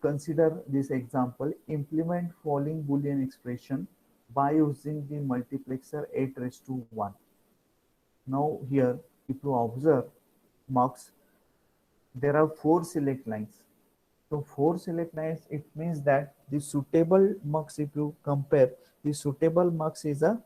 consider this example. Implement following Boolean expression by using the multiplexer 8 raised to 1. Now here, if you observe mux, there are 4 select lines. So 4 select lines, it means that the suitable mux, if you compare, the suitable mux is a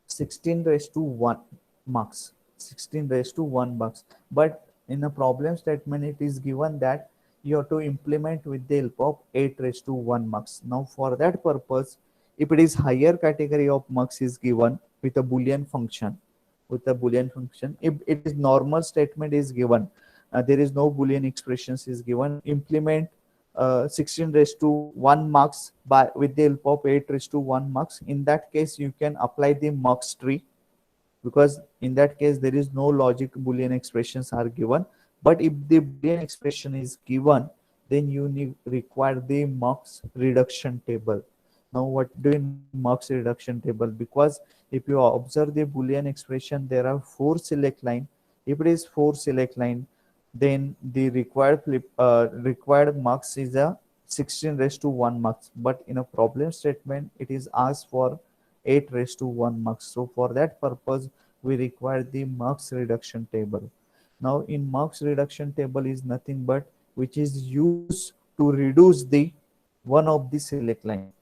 16 raised to 1 marks, 16 raised to 1 marks. But in a problem statement it is given that you have to implement with the help of 8 raised to 1 marks. Now for that purpose, if it is higher category of marks is given with a boolean function, if it is normal statement is given, there is no boolean expressions is given, implement 16 raised to 1 marks by with the help of 8 raised to 1 marks. In that case you can apply the mux tree, because in that case there is no logic boolean expressions are given. But if the boolean expression is given, then you need require the mux reduction table. Now what do you mean mux reduction table? Because if you observe the boolean expression, there are 4 select line. If it is 4 select line, then the required mux is a 16 raised to 1 mux. But in a problem statement it is asked for 8 raised to 1 mux. So for that purpose we require the mux reduction table. Now in mux reduction table is nothing but which is used to reduce the one of the select line,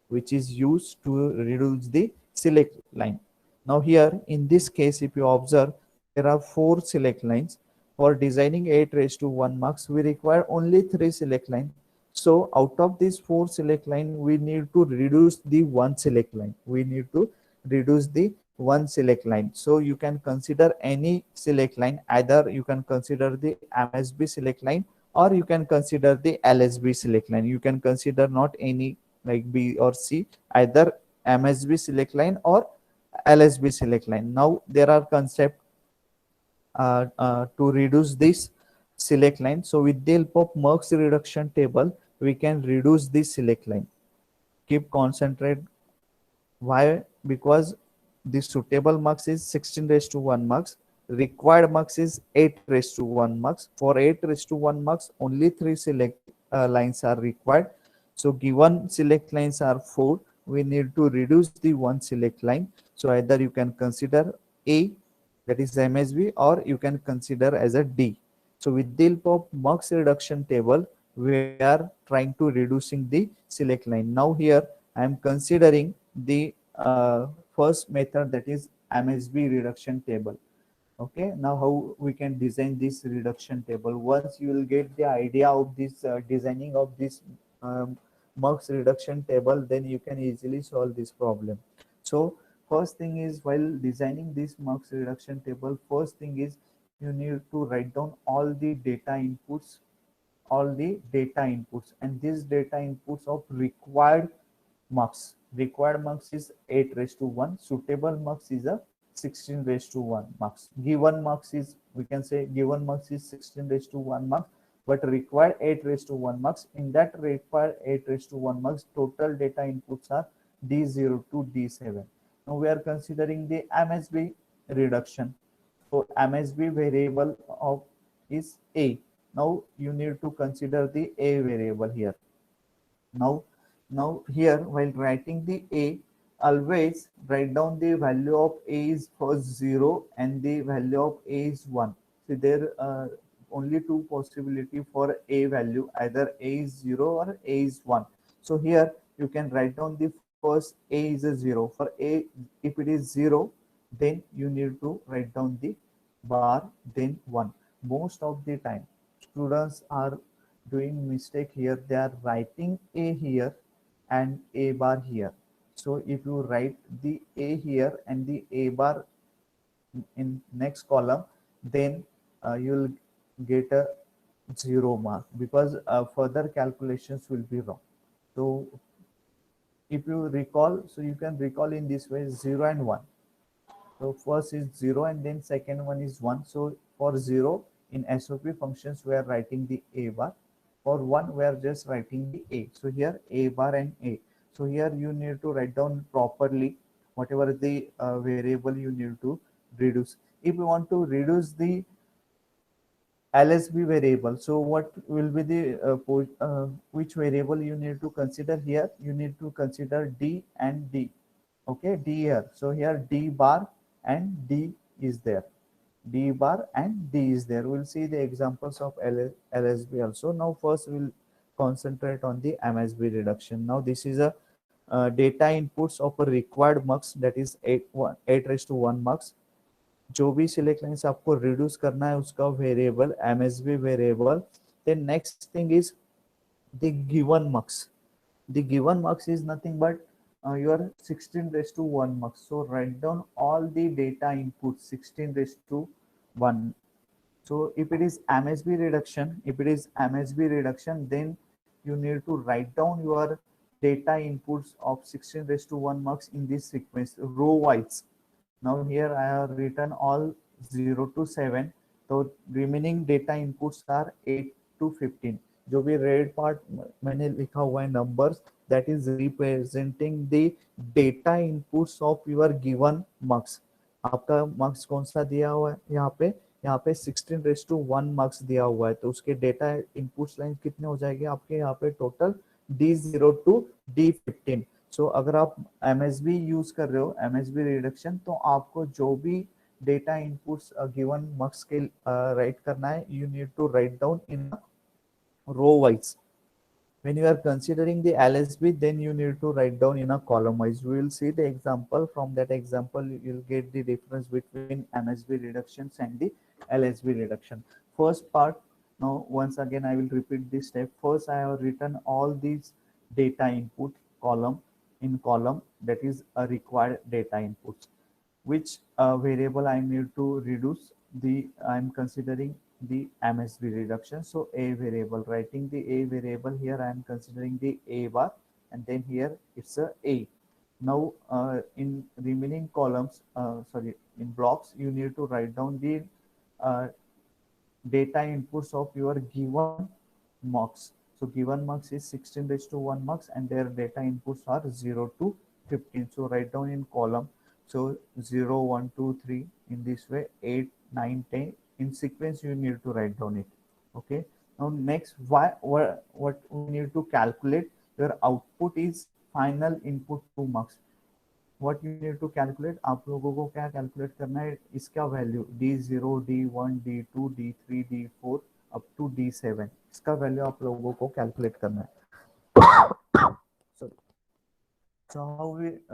which is used to reduce the select line. Now here in this case, if you observe, there are 4 select lines. For designing 8 raised to 1 marks, we require only 3 select line. So out of these 4 select line, we need to reduce the one select line. We need to reduce the one select line. So you can consider any select line. Either you can consider the MSB select line, or you can consider the LSB select line. You can consider not any like B or C, either MSB select line or LSB select line. Now there are concept to reduce this select line. So with the help of mux reduction table, we can reduce this select line. Keep concentrate. Why? Because the suitable mux is 16 raised to 1 mux. Required mux is 8 raised to 1 mux. For 8 raised to 1 mux, only 3 select lines are required. So given select lines are 4, we need to reduce the one select line. So either you can consider A, that is MSB, or you can consider as a D. So with the help of mux reduction table, we are trying to reducing the select line. Now here I am considering the first method, that is MSB reduction table. Okay, now how we can design this reduction table? Once you will get the idea of this designing of this um, mux reduction table, then you can easily solve this problem. So first thing is, while designing this mux reduction table, first thing is you need to write down all the data inputs, and these data inputs of required mux. Required mux is 8 raised to 1. Suitable mux is a 16 raised to 1 mux. Given mux is, we can say given mux is 16 raised to 1 mux, but required 8 raised to 1 mux. In that required 8 raised to 1 mux, total data inputs are D0 to D7. Now we are considering the MSB reduction. So MSB variable of is A. Now you need to consider the A variable here. Now, now here while writing the A, always write down the value of A is first 0 and the value of A is 1. So there are only two possibility for A value, either A is 0 or A is 1. So here you can write down the first A is a 0. For A, if it is 0, then you need to write down the bar, then 1. Most of the time students are doing mistake here. They are writing A here and A bar here. So if you write the A here and the A bar in next column, then you'll get a 0 mark, because further calculations will be wrong. So if you recall, so you can recall in this way 0 and 1. So first is 0 and then second one is 1. So for 0 in SOP functions we are writing the A bar. For 1 we are just writing the A. So here A bar and A. So here you need to write down properly whatever the variable you need to reduce. If you want to reduce the LSB variable. So what will be the which variable you need to consider here? You need to consider D and D. Okay, D here. So here D bar and D is there. D bar and D is there. We'll see the examples of LSB also. Now first we'll concentrate on the MSB reduction. Now this is a data inputs of a required mux, that is 8 raised to 1 mux. जो भी select line से आपको reduce करना है उसका variable MSB variable. Then next thing is the given mux. The given mux is nothing but your 16 raised to 1 mux. So write down all the data inputs 16 raised to 1. So if it is MSB reduction, then you need to write down your data inputs of 16 raised to 1 mux in this sequence row wise. Now here I have written all 0 to 7. So remaining data inputs are 8 to 15. जो भी red part मैंने लिखा हुआ है numbers, that is representing the data inputs of your given marks. आपका marks कौन सा दिया हुआ है यहाँ पे 16 रेस टू 1 मार्क्स दिया हुआ है. तो उसके डेटा इनपुट्स लाइन कितने हो जाएंगे आपके यहाँ पे टोटल D0 टू D15. सो अगर आप MSB यूज कर रहे हो MSB रिडक्शन, तो आपको जो भी डेटा इनपुट्स गिवन मार्क्स के राइट करना है, you need to write down in row wise. When you are considering the LSB, then you need to write down in a column wise. We will see the example. From that example, you will get the difference between MSB reductions and the LSB reduction. First part, now once again I will repeat this step. First, I have written all these data input column in column, that is a required data inputs. Which variable I need to reduce? I'm considering the MSB reduction. So a variable, writing the a variable here, I am considering the a bar, and then here it's a. Now in remaining columns, in blocks, you need to write down the uh, data inputs of your given marks. So given marks is 16 raised to 1 marks, and their data inputs are 0 to 15. So write down in column. So 0, 1, 2, 3 in this way, 8, 9, 10 in sequence you need to write down it. Okay. Now next, what we need to calculate, your output is final input 2 marks. What you need to calculate, आप लोगों को क्या calculate करना है, इसका value D0, D1, D2, D3, D4 up to D7, इसका value आप लोगों को calculate करना है. Sorry. So how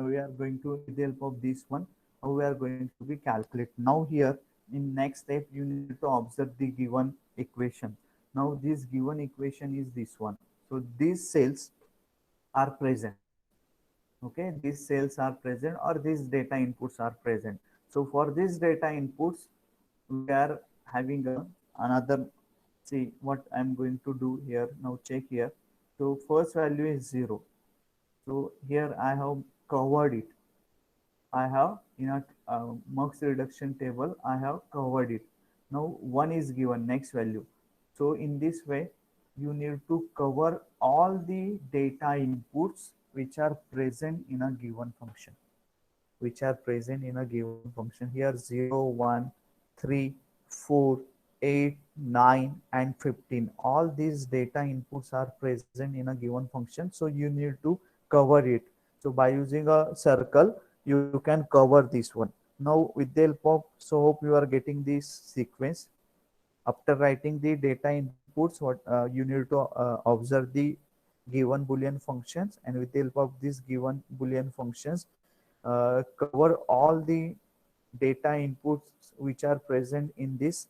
we are going to, with the help of this one, how we are going to be calculate. Now here in next step you need to observe the given equation. Now this given equation is this one. So these cells are present. Okay, these cells are present or these data inputs are present. So for these data inputs, we are having another, see what I'm going to do here. Now check here. So first value is 0. So here I have covered it. I have in a mux reduction table, I have covered it. Now 1 is given, next value. So in this way, you need to cover all the data inputs which are present in a given function. Here 0, 1, 3, 4, 8, 9 and 15. All these data inputs are present in a given function. So you need to cover it. So by using a circle, you can cover this one. Now with the help of, so hope you are getting this sequence. After writing the data inputs, what you need to observe the given Boolean functions, and with the help of these given Boolean functions, cover all the data inputs which are present in this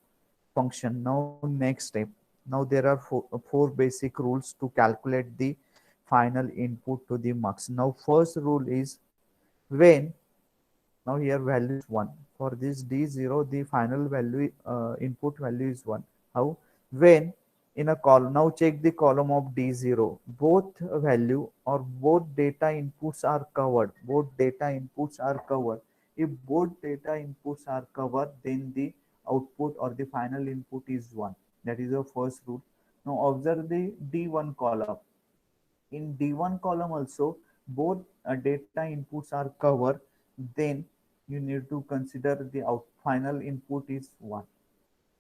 function. Now next step. Now there are four basic rules to calculate the final input to the mux. Now first rule is when, now here value is 1. For this D0, the final value input value is 1. How? When in a column, now check the column of D0, both value or both data inputs are covered. If both data inputs are covered, then the output or the final input is 1. That is the first rule. Now observe the D1 column. In D1 column also, both data inputs are covered, then you need to consider the final input is 1.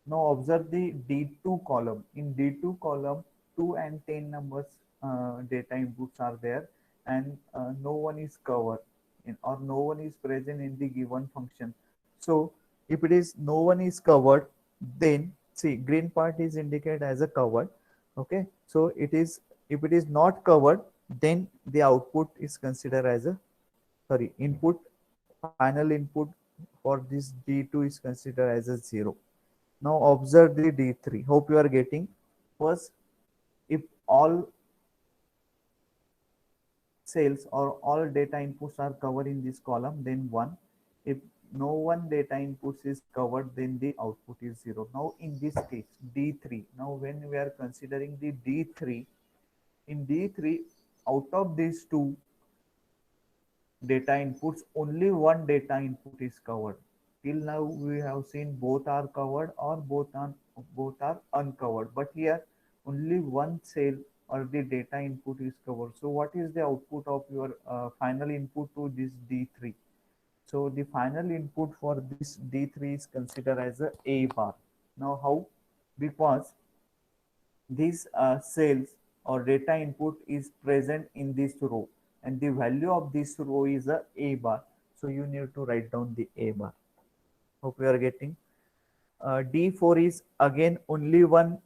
Now observe the D2 column. In D2 column, 2 and 10 numbers data inputs are there, and no one is covered or no one is present in the given function. So if it is no one is covered, then see green part is indicated as a covered. Okay, so it is, if it is not covered, then the output is considered as a, sorry, input, final input for this D2 is considered as a 0. Now observe the D3. Hope you are getting. First, if all cells or all data inputs are covered in this column, then 1. If no one data inputs is covered, then the output is 0. Now in this case, D3. Now when we are considering the D3, in D3, out of these two data inputs, only one data input is covered. Till now we have seen both are covered or both are uncovered, but here only one cell or the data input is covered. So what is the output of your final input to this D3? So the final input for this D3 is considered as a bar. Now how? Because these cells or data input is present in this row, and the value of this row is a bar. So you need to write down the a bar. Hope you are getting. D4 is again only one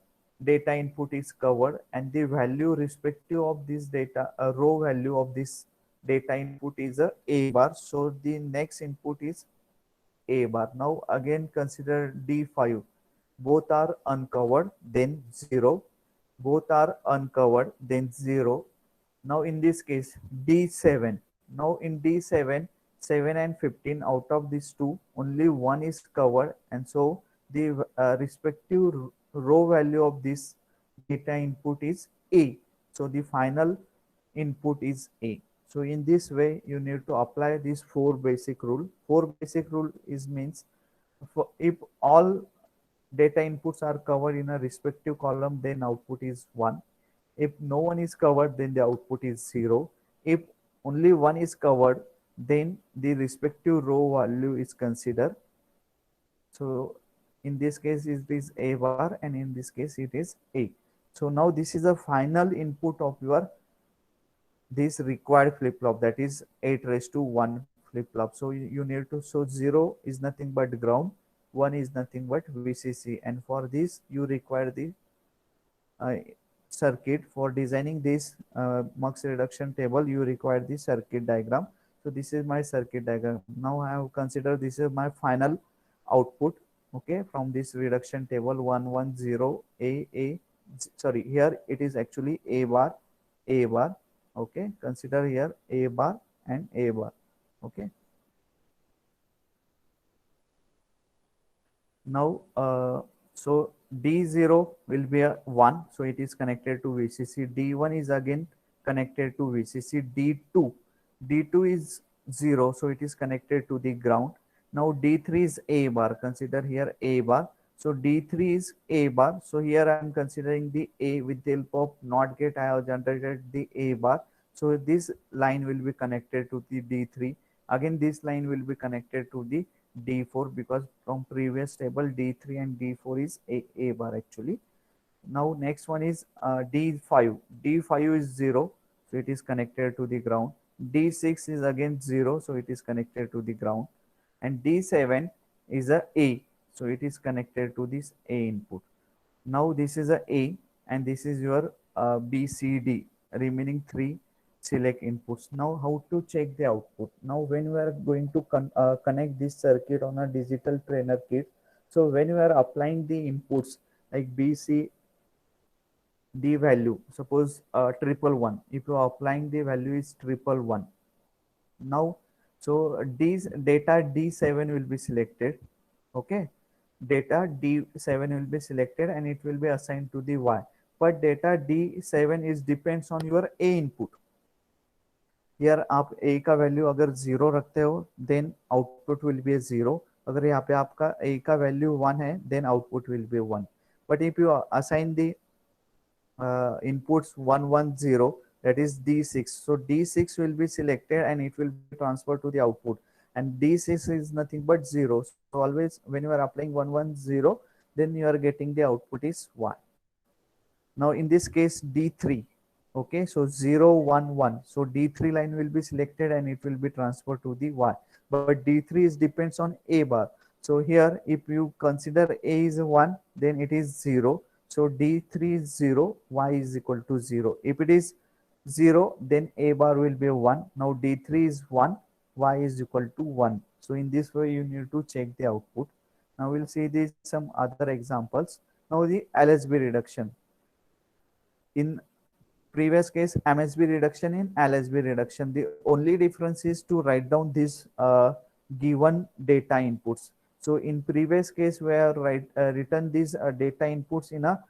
data input is covered, and the value respective of this data, a row value of this data input is a bar. So the next input is a bar. Now again consider D5. Both are uncovered, then 0. Both are uncovered, then 0. Now in this case, D7. Now in D7, 7 and 15, out of these two, only one is covered, and so the respective row value of this data input is A. So the final input is A. So in this way, you need to apply this four basic rule. Four basic rule is means, for if all data inputs are covered in a respective column, then output is 1. If no one is covered, then the output is 0. If only one is covered, then the respective row value is considered. So in this case it is a bar, and in this case it is A. So now this is a final input of your this required flip-flop, that is 8 raised to 1 flip-flop. So you need to, so 0 is nothing but ground, 1 is nothing but VCC, and for this you require the uh, circuit. For designing this mux reduction table, you require the circuit diagram. So this is my circuit diagram. Now I have considered this is my final output. Okay, from this reduction table, 110 a, sorry, here it is actually a bar, a bar. Okay, consider here a bar and a bar. Okay, now so D0 will be a 1, so it is connected to VCC. D1 is again connected to VCC. D2 is 0, so it is connected to the ground. Now D3 is a bar, consider here a bar. So D3 is a bar, so here I am considering the a. With the help of NOT gate I have generated the a bar. So this line will be connected to the D3. Again this line will be connected to the D4, because from previous table D3 and D4 is a bar actually. Now next one is D5. D5 is 0, so it is connected to the ground. D6 is again 0, so it is connected to the ground. And D7 is a, so it is connected to this A input. Now this is a, and this is your BCD, remaining three select inputs. Now how to check the output? Now when we are going to connect this circuit on a digital trainer kit, so when we are applying the inputs like BC, D value, suppose triple one, if you are applying the value is triple one. Now so D's data D7 will be selected. Okay, data D7 will be selected and it will be assigned to the Y. But data D7 is depends on your A input. यार आप A का value अगर 0 रखते हो then output will B 0. अगर यहाँ पे आपका A का वैल्यू 1 है then output will be 1. But if you assign the inputs 110, that is D6, so D6 will be selected and it will be transferred to the output, and D6 is nothing but 0. So always when you are applying 110, then you are getting the output is y. Now in this case D3, okay, so 0 1 1, so D3 line will be selected and it will be transferred to the y, but D3 is depends on a bar. So here if you consider a is 1, then it is 0, so D3 is 0, y is equal to 0. If it is 0, then a bar will be 1. Now D3 is 1, y is equal to 1. So in this way you need to check the output. Now we'll see these some other examples. Now the LSB reduction. In previous case, MSB reduction, in LSB reduction, the only difference is to write down these given data inputs. So in previous case, we have written these data inputs in a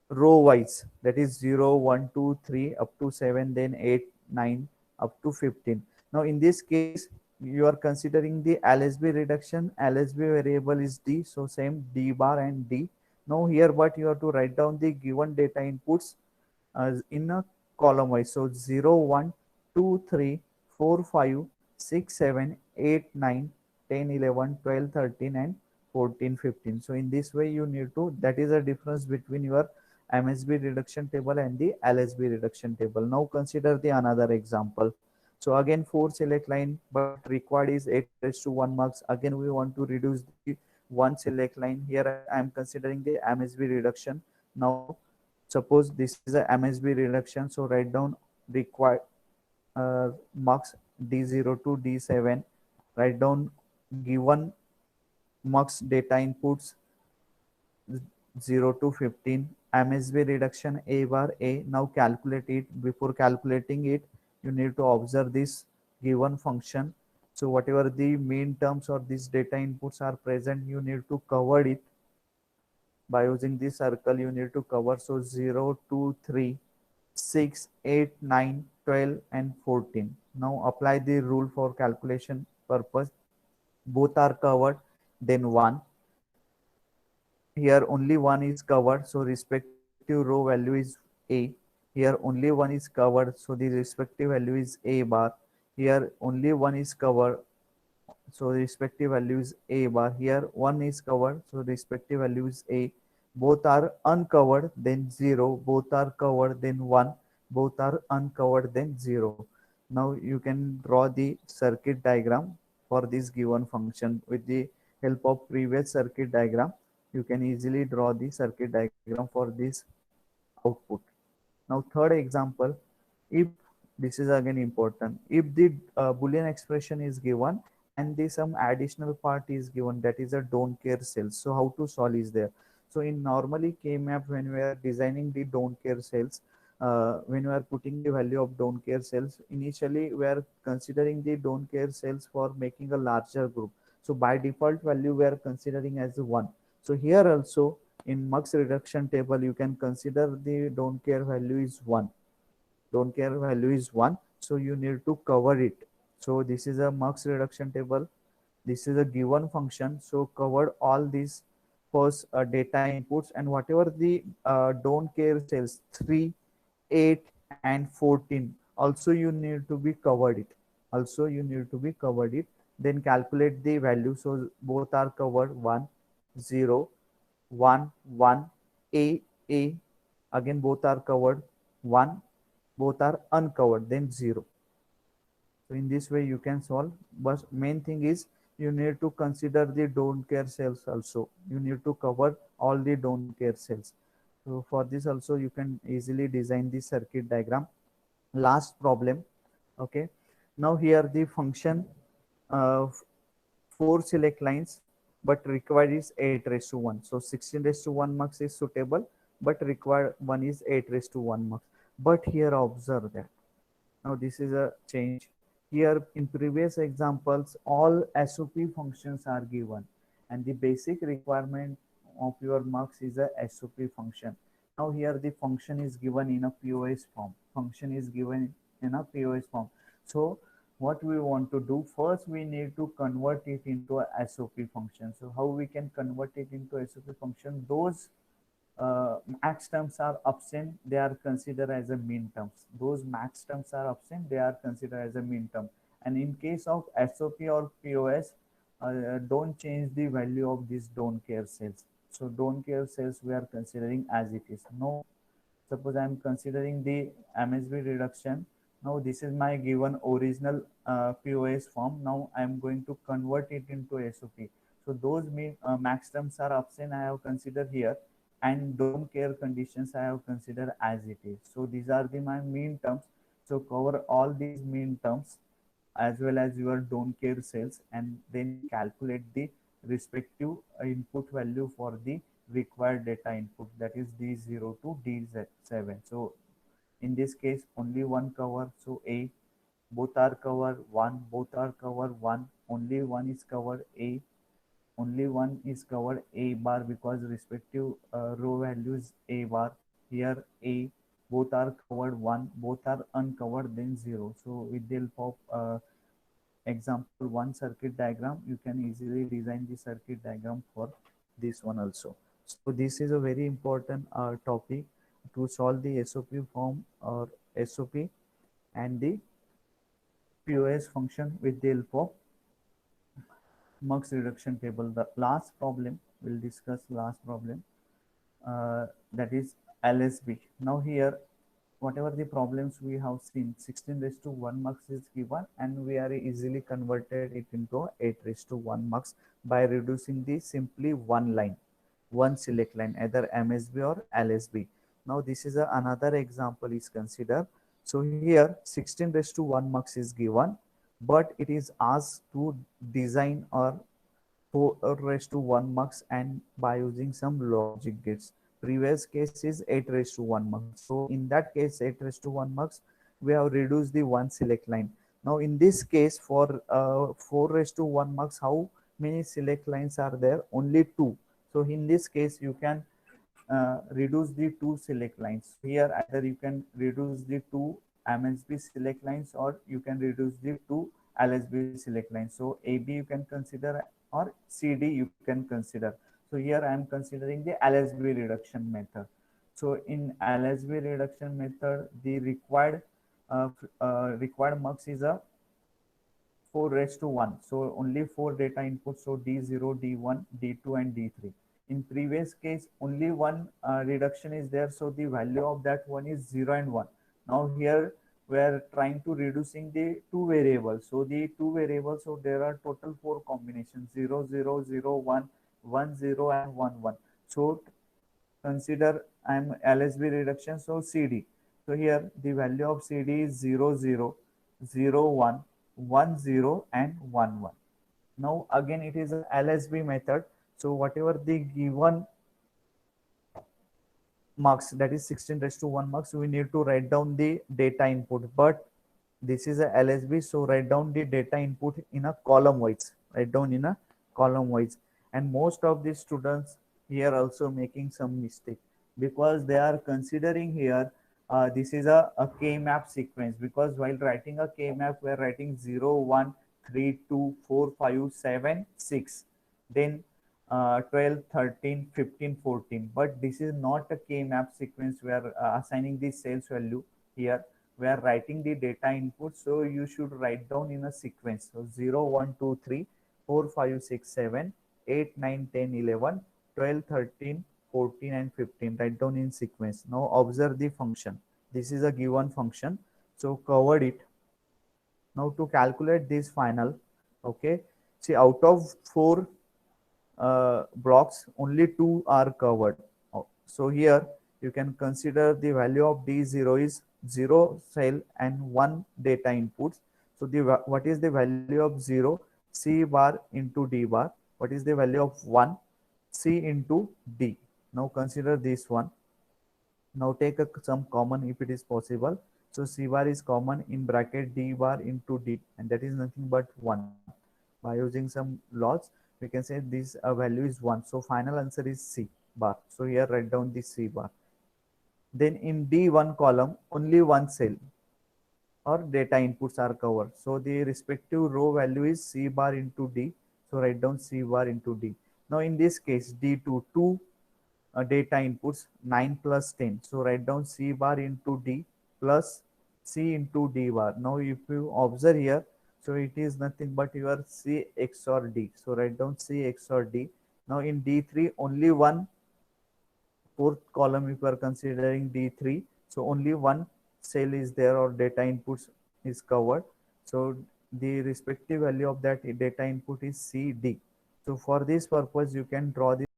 row wise, that is 0 1 2 3 up to 7, then 8 9 up to 15. Now in this case you are considering the LSB reduction. LSB variable is D, so same D bar and D. Now here but you have to write down the given data inputs in a column wise. So 0 1 2 3 4 5 6 7 8 9 10 11 12 13 and 14 15. So in this way you need to, that is a difference between your MSB reduction table and the LSB reduction table. Now consider the another example. So again 4 select line, but required is 8 raised to 1 marks. Again we want to reduce the 1 select line. Here I am considering the MSB reduction. Now suppose this is a MSB reduction, so write down required marks D0 to D7. Write down given marks data inputs 0 to 15. MSB reduction a bar a. Now calculate it. Before calculating it, you need to observe this given function. So whatever the mean terms or these data inputs are present, you need to cover it by using this circle. You need to cover. So 0 2 3 6 8 9 12 and 14. Now apply the rule for calculation purpose. Both are covered, then 1. Here only one is covered, so respective row value is a. Here only one is covered, so the respective value is a bar. Here only one is covered, so respective value is a bar. Here one is covered, so respective value is a. Both are uncovered, then 0. Both are covered, then 1. Both are uncovered, then 0. Now you can draw the circuit diagram for this given function. With the help of previous circuit diagram, you can easily draw the circuit diagram for this output. Now third example, if this is again important, if the boolean expression is given and the some additional part is given, that is a don't care cells. So how to solve is there. So in normally K-map, when we are designing the don't care cells, when we are putting the value of don't care cells, initially we are considering the don't care cells for making a larger group. So by default value we are considering as 1. So here also in mux reduction table, you can consider the don't care value is 1. Don't care value is 1. So you need to cover it. So this is a mux reduction table. This is a given function. So covered all these first data inputs, and whatever the don't care cells 3, 8 and 14 also you need to be covered it. Also you need to be covered it. Then calculate the value. So both are covered 1, 0, 1, 1, a. Again both are covered 1, both are uncovered, then 0. So in this way you can solve, but main thing is you need to consider the don't care cells also. You need to cover all the don't care cells. So for this also you can easily design the circuit diagram. Last problem. Okay, now here the function of 4 select lines, but required is 8 raised to 1. So 16 raised to 1 marks is suitable, but required one is 8 raised to 1 marks. But here observe that now this is a change. Here in previous examples, all SOP functions are given, and the basic requirement of your marks is a SOP function. Now here the function is given in a POS form. Function is given in a POS form. So what we want to do, first we need to convert it into a SOP function. So how we can convert it into SOP function? Those max terms are absent, they are considered as a min terms. Those max terms are absent, they are considered as a min term. And in case of SOP or POS, don't change the value of these don't care cells. So don't care cells we are considering as it is. Now suppose I am considering the MSB reduction. Now this is my given original POS form. Now I am going to convert it into SOP. So those max terms are absent I have considered here, and don't care conditions I have considered as it is. So these are the my mean terms. So cover all these mean terms as well as your don't care cells, and then calculate the respective input value for the required data input, that is D0 to D7. So in this case only one cover, so A, both are covered, one, both are covered, one, only one is covered, A, only one is covered, A bar, because respective row values A bar. Here A, both are covered, one, both are uncovered, then zero. So with the help of example one circuit diagram, you can easily design the circuit diagram for this one also. So this is a very important topic to solve the SOP form or SOP and the POS function with the help of mux reduction table. The last problem we'll discuss, last problem, that is LSB. Now here, whatever the problems we have seen, 16 raised to 1 mux is given, and we are easily converted it into 8 raised to 1 mux by reducing the simply one line, one select line, either MSB or LSB. Now this is another example is considered. So here 16 raised to 1 mux is given, but it is asked to design or 4 raised to 1 mux and by using some logic gates. Previous case is 8 raised to 1 mux. So in that case 8 raised to 1 mux, we have reduced the one select line. Now in this case for 4 raised to 1 mux, how many select lines are there? Only 2. So in this case you can reduce the two select lines. So here either you can reduce the two MSB select lines or you can reduce the two LSB select lines. So AB you can consider or CD you can consider. So here I am considering the LSB reduction method. So in LSB reduction method, the required mux is a 4 raised to 1. So only 4 data inputs, so D0, D1, D2 and D3. In previous case, only one reduction is there, so the value of that one is 0 and 1. Now here we are trying to reducing the two variables. So the two variables, so there are total 4 combinations, 0, 0, 0, 1, 1, 0 and 1, 1. So consider I'm LSB reduction, so CD. So here the value of CD is 0, 0, 0, 1, 1, 0 and 1, 1. Now again it is a LSB method. So whatever the given marks, that is 16 raised to 1 marks, we need to write down the data input, but this is a LSB, so write down the data input in a column wise, write down in a column wise. And most of the students here also making some mistake, because they are considering here this is a k-map sequence, because while writing a k-map we are writing 0 1 3 2 4 5 7 6, then 12 13 15 14, but this is not a k-map sequence. We are assigning the sales value here, we are writing the data input, so you should write down in a sequence. So 0 1 2 3 4 5 6 7 8 9 10 11 12 13 14 and 15, write down in sequence. Now observe the function, this is a given function, so covered it. Now to calculate this final, okay, see out of 4 blocks, only 2 are covered. So here you can consider the value of D0 is 0 cell and 1 data inputs. So the what is the value of 0? C bar into D bar. What is the value of 1? C into D. Now consider this one. Now take some common if it is possible. So C bar is common in bracket D bar into D, and that is nothing but 1. By using some laws, we can say this value is 1. So final answer is C bar. So here write down the C bar. Then in D1 column, only one cell or data inputs are covered. So the respective row value is C bar into D. So write down C bar into D. Now in this case, D2, 2 data inputs, 9 plus 10. So write down C bar into D plus C into D bar. Now if you observe here, so it is nothing but your C XOR D. So write down C XOR D. Now in D3, only one fourth column, if you are considering D3, so only one cell is there or data inputs is covered. So the respective value of that data input is CD. So for this purpose, you can draw this